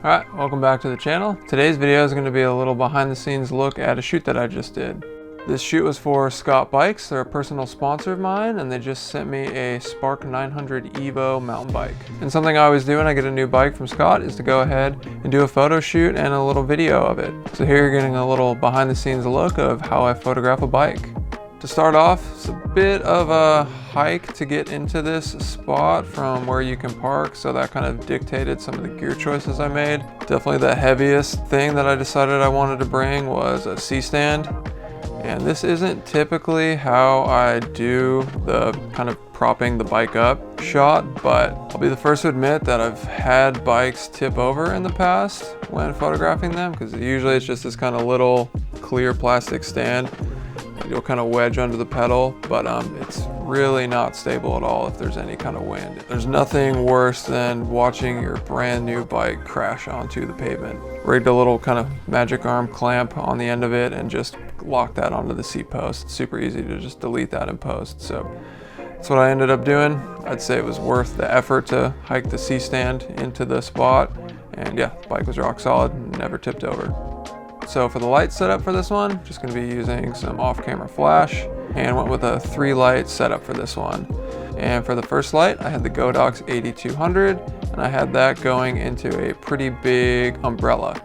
Alright, welcome back to the channel. Today's video is going to be a little behind the scenes look at a shoot that I just did. This shoot was for SCOTT Bikes. They're a personal sponsor of mine, and they just sent me a Spark 900 Evo mountain bike. And something I always do when I get a new bike from SCOTT is to go ahead and do a photo shoot and a little video of it. So here you're getting a little behind the scenes look of how I photograph a bike. To start off, it's a bit of a hike to get into this spot from where you can park, so that kind of dictated some of the gear choices I made. Definitely the heaviest thing that I decided I wanted to bring was a C-stand. And this isn't typically how I do the kind of propping the bike up shot, but I'll be the first to admit that I've had bikes tip over in the past when photographing them, because usually it's just this kind of little clear plastic stand. You'll kind of wedge under the pedal, but it's really not stable at all if there's any kind of wind. There's nothing worse than watching your brand new bike crash onto the pavement. Rigged a little kind of magic arm clamp on the end of it and just lock that onto the seat post. It's super easy to just delete that in post. So that's what I ended up doing. I'd say it was worth the effort to hike the C-stand into the spot. And yeah, the bike was rock solid, never tipped over. So for the light setup for this one, just going to be using some off-camera flash, and went with a 3-light setup for this one. And for the first light, I had the Godox 8200, and I had that going into a pretty big umbrella.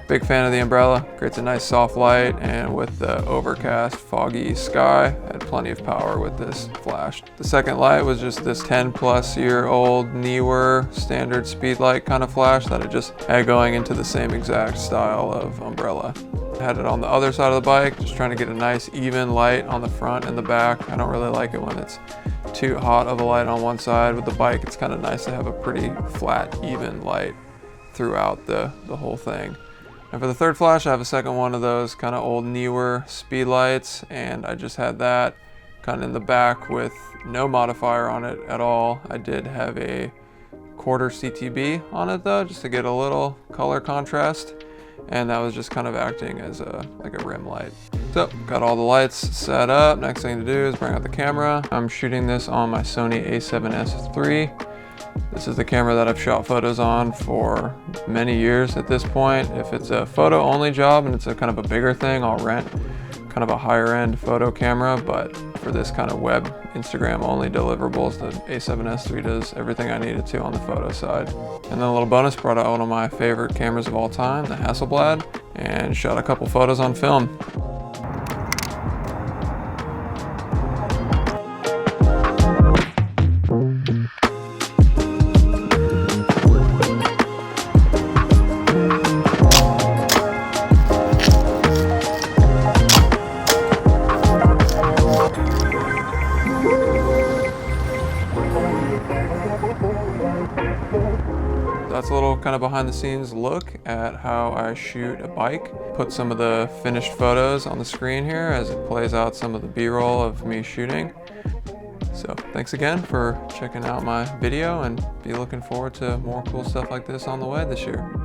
Big fan of the umbrella, creates a nice soft light, and with the overcast, foggy sky, had plenty of power with this flash. The second light was just this 10-plus-year-old newer standard speed light kind of flash that I just had going into the same exact style of umbrella. I had it on the other side of the bike, just trying to get a nice even light on the front and the back. I don't really like it when it's too hot of a light on one side. With the bike, it's kind of nice to have a pretty flat, even light throughout the whole thing. And for the third flash, I have a second one of those kind of old newer speed lights, and I just had that kind of in the back with no modifier on it at all. I did have a quarter CTB on it though, just to get a little color contrast, and that was just kind of acting as like a rim light. So got all the lights set up. Next thing to do is bring out the camera. I'm shooting this on my Sony a7S III. This is the camera that I've shot photos on for many years at this point. If it's a photo only job and it's a kind of a bigger thing, I'll rent kind of a higher end photo camera, but for this kind of web Instagram only deliverables, the a7S III does everything I need it to on the photo side. And then a little bonus, brought out one of my favorite cameras of all time, the Hasselblad, and shot a couple photos on film. That's a little kind of behind the scenes look at how I shoot a bike. Put some of the finished photos on the screen here as it plays out some of the B-roll of me shooting. So thanks again for checking out my video, and be looking forward to more cool stuff like this on the way this year.